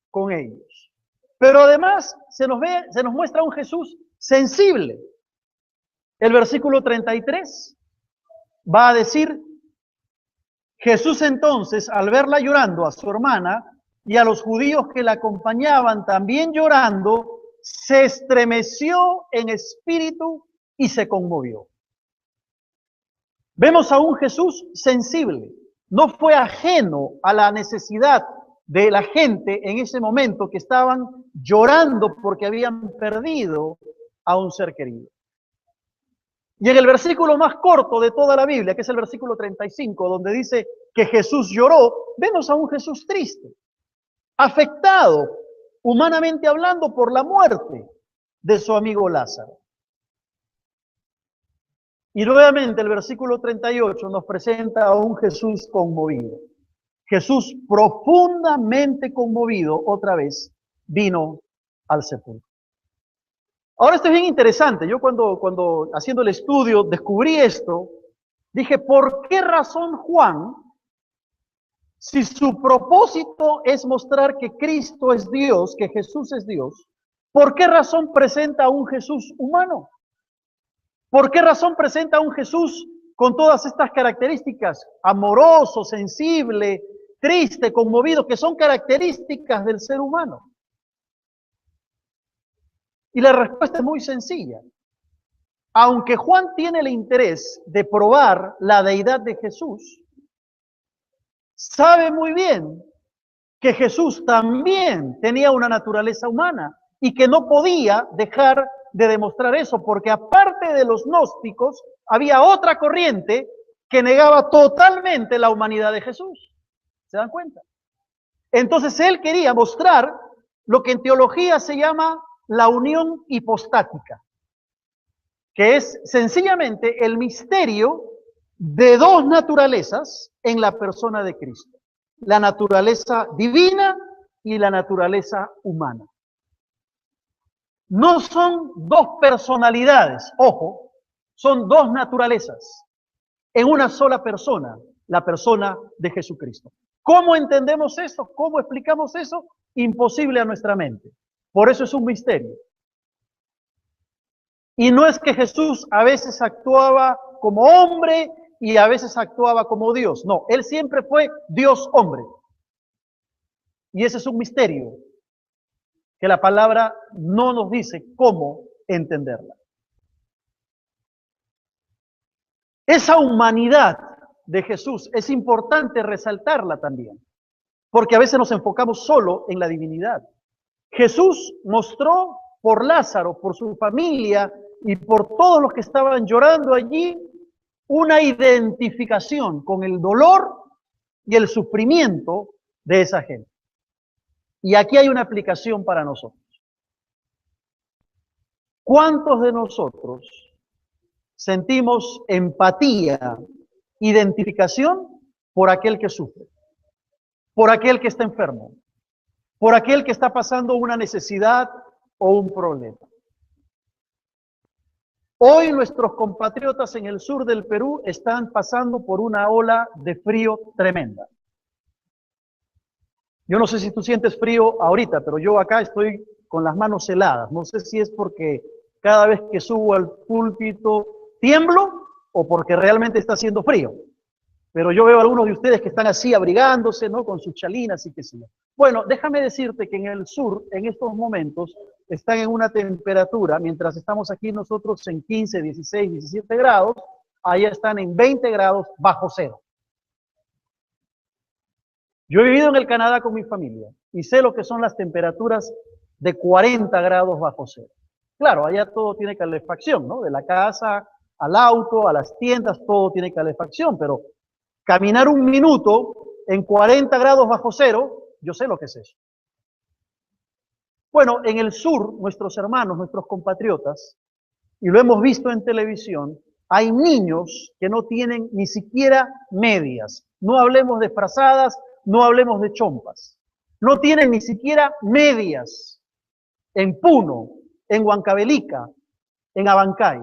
con ellos. Pero además se nos muestra un Jesús sensible. El versículo 33 va a decir, Jesús entonces, al verla llorando a su hermana y a los judíos que la acompañaban también llorando, se estremeció en espíritu y se conmovió. Vemos a un Jesús sensible. No fue ajeno a la necesidad de la gente en ese momento que estaban llorando porque habían perdido a un ser querido. Y en el versículo más corto de toda la Biblia, que es el versículo 35, donde dice que Jesús lloró, vemos a un Jesús triste, afectado, humanamente hablando, por la muerte de su amigo Lázaro. Y nuevamente el versículo 38 nos presenta a un Jesús conmovido. Jesús profundamente conmovido, otra vez, vino al sepulcro. Ahora esto es bien interesante. Yo cuando haciendo el estudio descubrí esto, dije, ¿por qué razón Juan, si su propósito es mostrar que Cristo es Dios, que Jesús es Dios, ¿por qué razón presenta a un Jesús humano? ¿Por qué razón presenta a un Jesús con todas estas características? Amoroso, sensible, triste, conmovido, que son características del ser humano. Y la respuesta es muy sencilla. Aunque Juan tiene el interés de probar la deidad de Jesús, sabe muy bien que Jesús también tenía una naturaleza humana y que no podía dejar de demostrar eso, porque aparte de los gnósticos, había otra corriente que negaba totalmente la humanidad de Jesús. ¿Se dan cuenta? Entonces él quería mostrar lo que en teología se llama la unión hipostática, que es sencillamente el misterio de dos naturalezas en la persona de Cristo: la naturaleza divina y la naturaleza humana. No son dos personalidades, ojo, son dos naturalezas en una sola persona, la persona de Jesucristo. ¿Cómo entendemos eso? ¿Cómo explicamos eso? Imposible a nuestra mente. Por eso es un misterio. Y no es que Jesús a veces actuaba como hombre y a veces actuaba como Dios. No, Él siempre fue Dios hombre. Y ese es un misterio que la palabra no nos dice cómo entenderla. Esa humanidad de Jesús es importante resaltarla también, porque a veces nos enfocamos solo en la divinidad. Jesús mostró por Lázaro, por su familia y por todos los que estaban llorando allí, una identificación con el dolor y el sufrimiento de esa gente. Y aquí hay una aplicación para nosotros. ¿Cuántos de nosotros sentimos empatía, identificación por aquel que sufre, por aquel que está enfermo, por aquel que está pasando una necesidad o un problema? Hoy nuestros compatriotas en el sur del Perú están pasando por una ola de frío tremenda. Yo no sé si tú sientes frío ahorita, pero yo acá estoy con las manos heladas. No sé si es porque cada vez que subo al púlpito tiemblo o porque realmente está haciendo frío. Pero yo veo a algunos de ustedes que están así abrigándose, ¿no? Con sus chalinas y qué sé yo. Bueno, déjame decirte que en el sur, en estos momentos, están en una temperatura, mientras estamos aquí nosotros en 15, 16, 17 grados, allá están en 20 grados bajo cero. Yo he vivido en el Canadá con mi familia y sé lo que son las temperaturas de 40 grados bajo cero. Claro, allá todo tiene calefacción, ¿no? De la casa al auto, a las tiendas, todo tiene calefacción, pero caminar un minuto en 40 grados bajo cero, yo sé lo que es eso. Bueno, en el sur, nuestros hermanos, nuestros compatriotas, y lo hemos visto en televisión, hay niños que no tienen ni siquiera medias. No hablemos de frazadas, no hablemos de chompas. No tienen ni siquiera medias en Puno, en Huancavelica, en Abancay.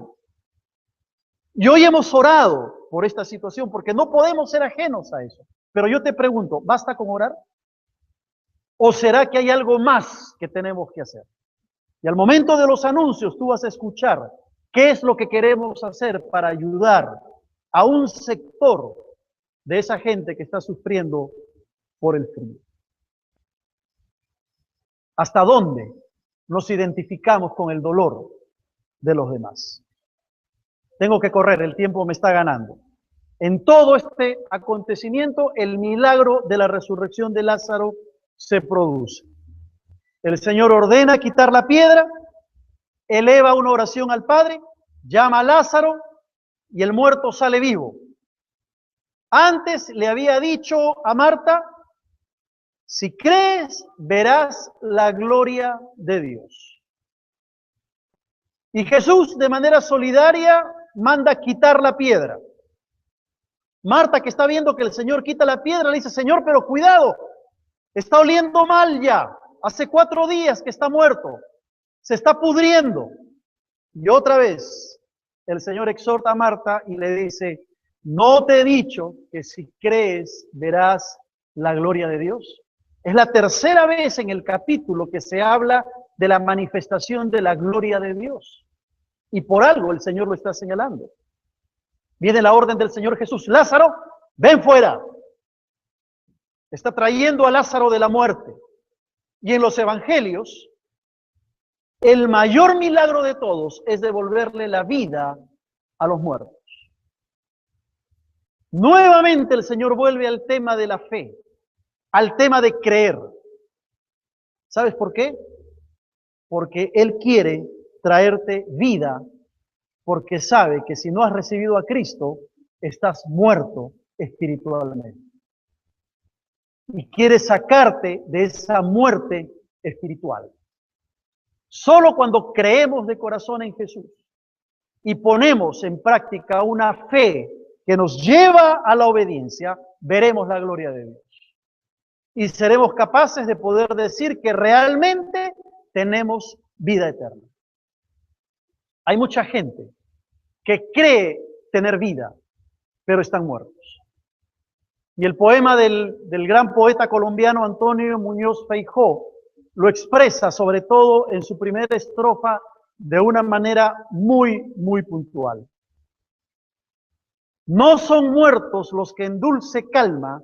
Y hoy hemos orado por esta situación porque no podemos ser ajenos a eso. Pero yo te pregunto, ¿basta con orar? ¿O será que hay algo más que tenemos que hacer? Y al momento de los anuncios tú vas a escuchar qué es lo que queremos hacer para ayudar a un sector de esa gente que está sufriendo por el frío. ¿Hasta dónde nos identificamos con el dolor de los demás? Tengo que correr, el tiempo me está ganando. En todo este acontecimiento, el milagro de la resurrección de Lázaro se produce. El Señor ordena quitar la piedra, eleva una oración al Padre, llama a Lázaro y el muerto sale vivo. Antes le había dicho a Marta: si crees, verás la gloria de Dios. Y Jesús, de manera solidaria, manda quitar la piedra. Marta, que está viendo que el Señor quita la piedra, le dice: Señor, pero cuidado, está oliendo mal ya. Hace 4 días que está muerto, se está pudriendo. Y otra vez, el Señor exhorta a Marta y le dice: ¿no te he dicho que si crees, verás la gloria de Dios? Es la tercera vez en el capítulo que se habla de la manifestación de la gloria de Dios. Y por algo el Señor lo está señalando. Viene la orden del Señor Jesús: Lázaro, ven fuera. Está trayendo a Lázaro de la muerte. Y en los evangelios, el mayor milagro de todos es devolverle la vida a los muertos. Nuevamente el Señor vuelve al tema de la fe, al tema de creer. ¿Sabes por qué? Porque Él quiere traerte vida, porque sabe que si no has recibido a Cristo, estás muerto espiritualmente. Y quiere sacarte de esa muerte espiritual. Solo cuando creemos de corazón en Jesús y ponemos en práctica una fe que nos lleva a la obediencia, veremos la gloria de Dios. Y seremos capaces de poder decir que realmente tenemos vida eterna. Hay mucha gente que cree tener vida, pero están muertos. Y el poema del gran poeta colombiano Antonio Muñoz Feijó lo expresa sobre todo en su primera estrofa de una manera muy puntual. No son muertos los que en dulce calma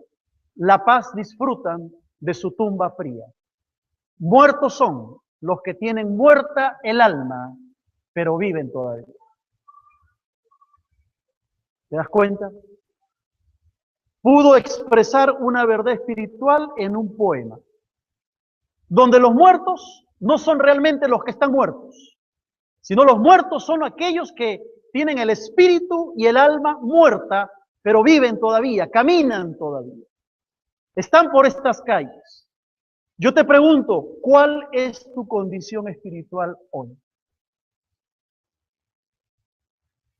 la paz disfrutan de su tumba fría. Muertos son los que tienen muerta el alma, pero viven todavía. ¿Te das cuenta? Pudo expresar una verdad espiritual en un poema, donde los muertos no son realmente los que están muertos, sino los muertos son aquellos que tienen el espíritu y el alma muerta, pero viven todavía, caminan todavía. Están por estas calles. Yo te pregunto, ¿cuál es tu condición espiritual hoy?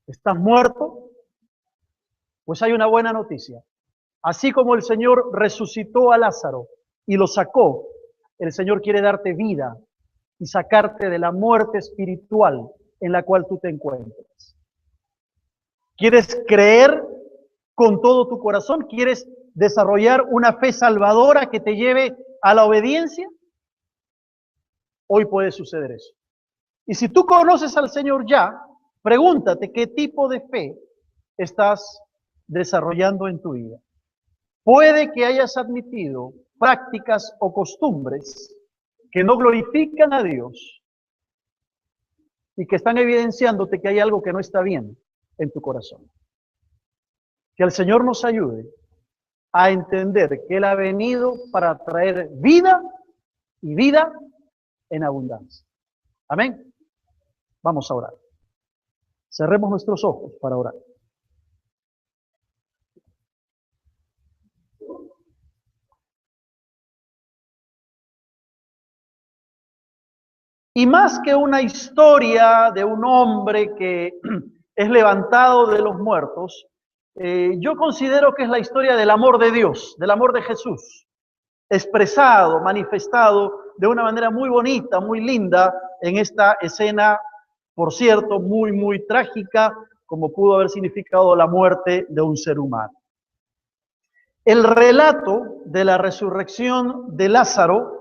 ¿Estás muerto? Pues hay una buena noticia. Así como el Señor resucitó a Lázaro y lo sacó, el Señor quiere darte vida y sacarte de la muerte espiritual en la cual tú te encuentras. ¿Quieres creer con todo tu corazón? ¿Quieres desarrollar una fe salvadora que te lleve a la obediencia? Hoy puede suceder eso. Y si tú conoces al Señor ya, pregúntate qué tipo de fe estás desarrollando en tu vida. Puede que hayas admitido prácticas o costumbres que no glorifican a Dios y que están evidenciándote que hay algo que no está bien en tu corazón. Que el Señor nos ayude a entender que Él ha venido para traer vida y vida en abundancia. Amén. Vamos a orar. Cerremos nuestros ojos para orar. Y más que una historia de un hombre que es levantado de los muertos, yo considero que es la historia del amor de Dios, del amor de Jesús, expresado, manifestado de una manera muy bonita, muy linda en esta escena, por cierto, muy trágica, como pudo haber significado la muerte de un ser humano. El relato de la resurrección de Lázaro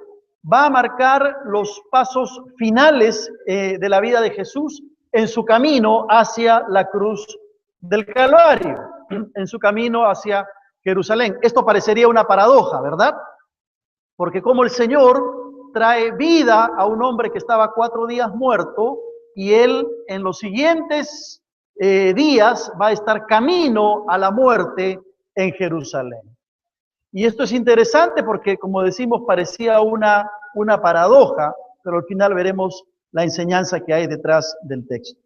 va a marcar los pasos finales de la vida de Jesús en su camino hacia la cruz del Calvario, en su camino hacia Jerusalén. Esto parecería una paradoja, ¿verdad? Porque como el Señor trae vida a un hombre que estaba 4 días muerto y él en los siguientes días va a estar camino a la muerte en Jerusalén. Y esto es interesante porque, como decimos, parecía una paradoja, pero al final veremos la enseñanza que hay detrás del texto.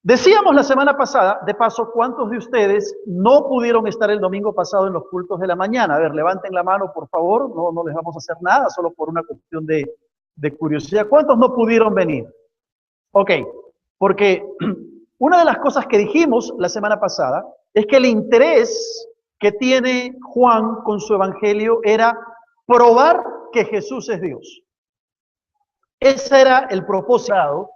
Decíamos la semana pasada, de paso, ¿cuántos de ustedes no pudieron estar el domingo pasado en los cultos de la mañana? A ver, levanten la mano, por favor, no les vamos a hacer nada, solo por una cuestión de curiosidad. ¿Cuántos no pudieron venir? Ok, porque una de las cosas que dijimos la semana pasada es que el interés que tiene Juan con su evangelio era probar que Jesús es Dios. Ese era el propósito,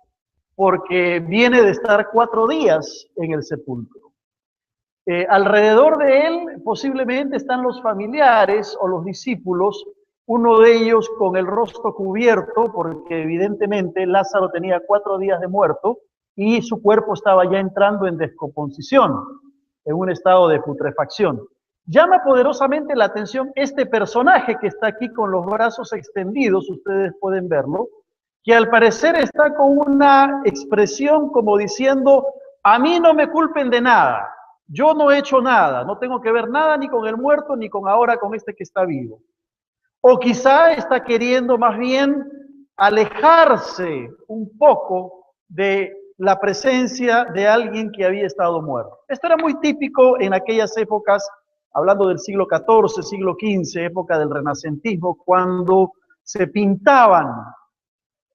porque viene de estar 4 días en el sepulcro. Alrededor de él posiblemente están los familiares o los discípulos, uno de ellos con el rostro cubierto, porque evidentemente Lázaro tenía 4 días de muerto y su cuerpo estaba ya entrando en descomposición, en un estado de putrefacción. Llama poderosamente la atención este personaje que está aquí con los brazos extendidos, ustedes pueden verlo, que al parecer está con una expresión como diciendo, a mí no me culpen de nada, yo no he hecho nada, no tengo que ver nada ni con el muerto ni con ahora con este que está vivo. O quizá está queriendo más bien alejarse un poco de la presencia de alguien que había estado muerto. Esto era muy típico en aquellas épocas, hablando del siglo XIV, siglo XV, época del renacentismo, cuando se pintaban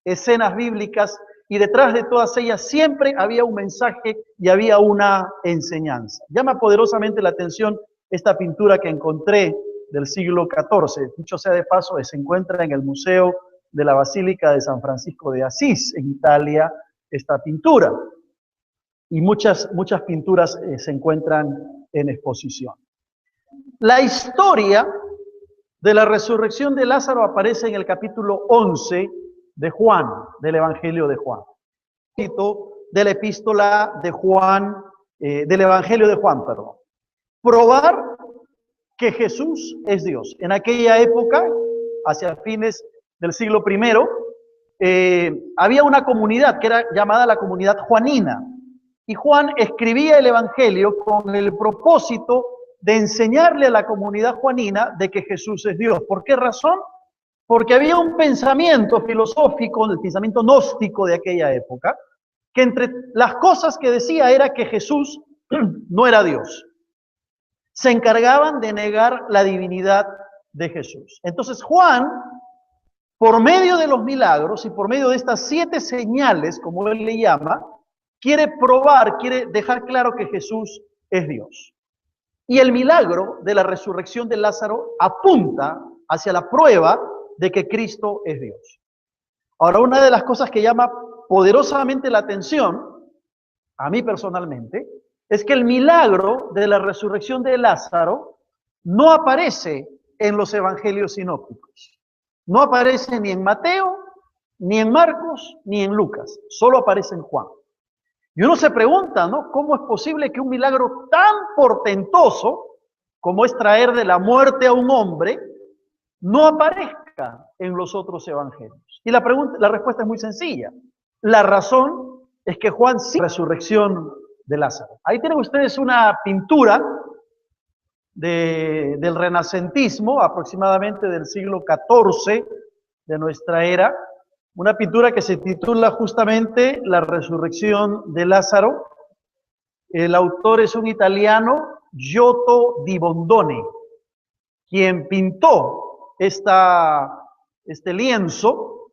escenas bíblicas y detrás de todas ellas siempre había un mensaje y había una enseñanza. Llama poderosamente la atención esta pintura que encontré del siglo XIV. Dicho sea de paso, se encuentra en el Museo de la Basílica de San Francisco de Asís, en Italia, esta pintura. Y muchas pinturas se encuentran en exposición. La historia de la resurrección de Lázaro aparece en el capítulo 11 de Juan, del Evangelio de Juan. De la epístola de Juan, del Evangelio de Juan, perdón. Probar que Jesús es Dios. En aquella época, hacia fines del siglo I, había una comunidad que era llamada la comunidad juanina. Y Juan escribía el Evangelio con el propósito de enseñarle a la comunidad juanina de que Jesús es Dios. ¿Por qué razón? Porque había un pensamiento filosófico, el pensamiento gnóstico de aquella época, que entre las cosas que decía era que Jesús no era Dios. Se encargaban de negar la divinidad de Jesús. Entonces Juan, por medio de los milagros y por medio de estas 7 señales, como él le llama, quiere probar, quiere dejar claro que Jesús es Dios. Y el milagro de la resurrección de Lázaro apunta hacia la prueba de que Cristo es Dios. Ahora, una de las cosas que llama poderosamente la atención, a mí personalmente, es que el milagro de la resurrección de Lázaro no aparece en los evangelios sinópticos. No aparece ni en Mateo, ni en Marcos, ni en Lucas. Solo aparece en Juan. Y uno se pregunta, ¿no? ¿Cómo es posible que un milagro tan portentoso como es traer de la muerte a un hombre no aparezca en los otros evangelios? Y la respuesta es muy sencilla. La razón es que Juan sí la resurrección de Lázaro. Ahí tienen ustedes una pintura del renacentismo, aproximadamente del siglo XIV de nuestra era, una pintura que se titula justamente La resurrección de Lázaro. El autor es un italiano, Giotto di Bondone, quien pintó este lienzo,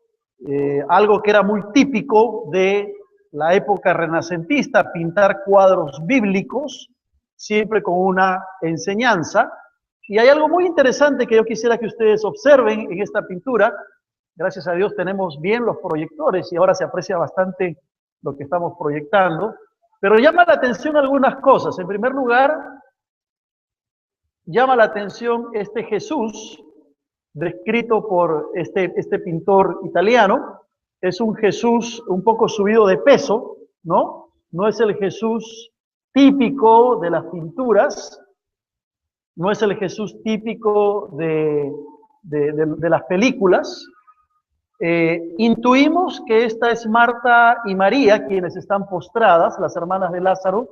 algo que era muy típico de la época renacentista, pintar cuadros bíblicos, siempre con una enseñanza. Y hay algo muy interesante que yo quisiera que ustedes observen en esta pintura. Gracias a Dios tenemos bien los proyectores y ahora se aprecia bastante lo que estamos proyectando. Pero llama la atención algunas cosas. En primer lugar, llama la atención este Jesús, descrito por este pintor italiano. Es un Jesús un poco subido de peso, ¿no? No es el Jesús típico de las pinturas, no es el Jesús típico de las películas. Intuimos que esta es Marta y María, quienes están postradas, las hermanas de Lázaro,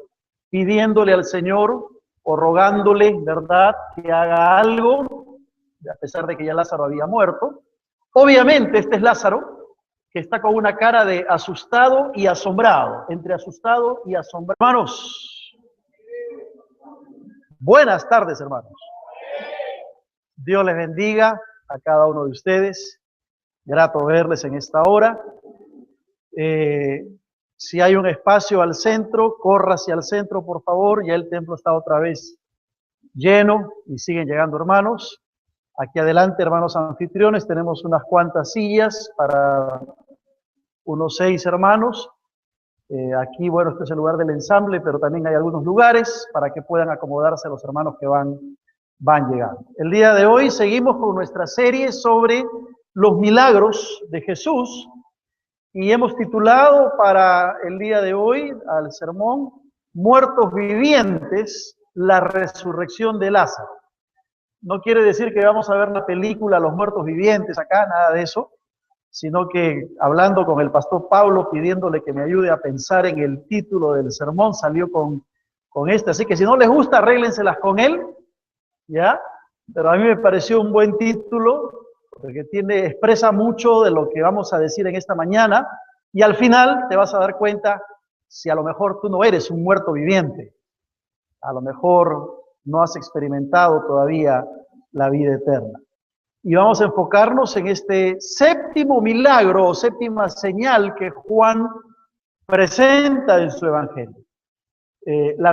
pidiéndole al Señor o rogándole, ¿verdad?, que haga algo, a pesar de que ya Lázaro había muerto. Obviamente este es Lázaro, que está con una cara de asustado y asombrado, entre asustado y asombrado. Hermanos, buenas tardes, hermanos. Dios les bendiga a cada uno de ustedes. Grato verles en esta hora. Si hay un espacio al centro, corra hacia el centro, por favor. Ya el templo está otra vez lleno y siguen llegando hermanos. Aquí adelante, hermanos anfitriones, tenemos unas cuantas sillas para unos 6 hermanos. Aquí, bueno, este es el lugar del ensamble, pero también hay algunos lugares para que puedan acomodarse los hermanos que van llegando. El día de hoy seguimos con nuestra serie sobre los milagros de Jesús y hemos titulado para el día de hoy al sermón Muertos Vivientes, la resurrección de Lázaro. No quiere decir que vamos a ver la película Los Muertos Vivientes acá, nada de eso, sino que hablando con el pastor Pablo, pidiéndole que me ayude a pensar en el título del sermón, salió con este. Así que si no les gusta, arréglenselas con él, ¿ya? Pero a mí me pareció un buen título, porque expresa mucho de lo que vamos a decir en esta mañana, y al final te vas a dar cuenta si a lo mejor tú no eres un muerto viviente, a lo mejor no has experimentado todavía la vida eterna. Y vamos a enfocarnos en este séptimo milagro o séptima señal que Juan presenta en su evangelio. La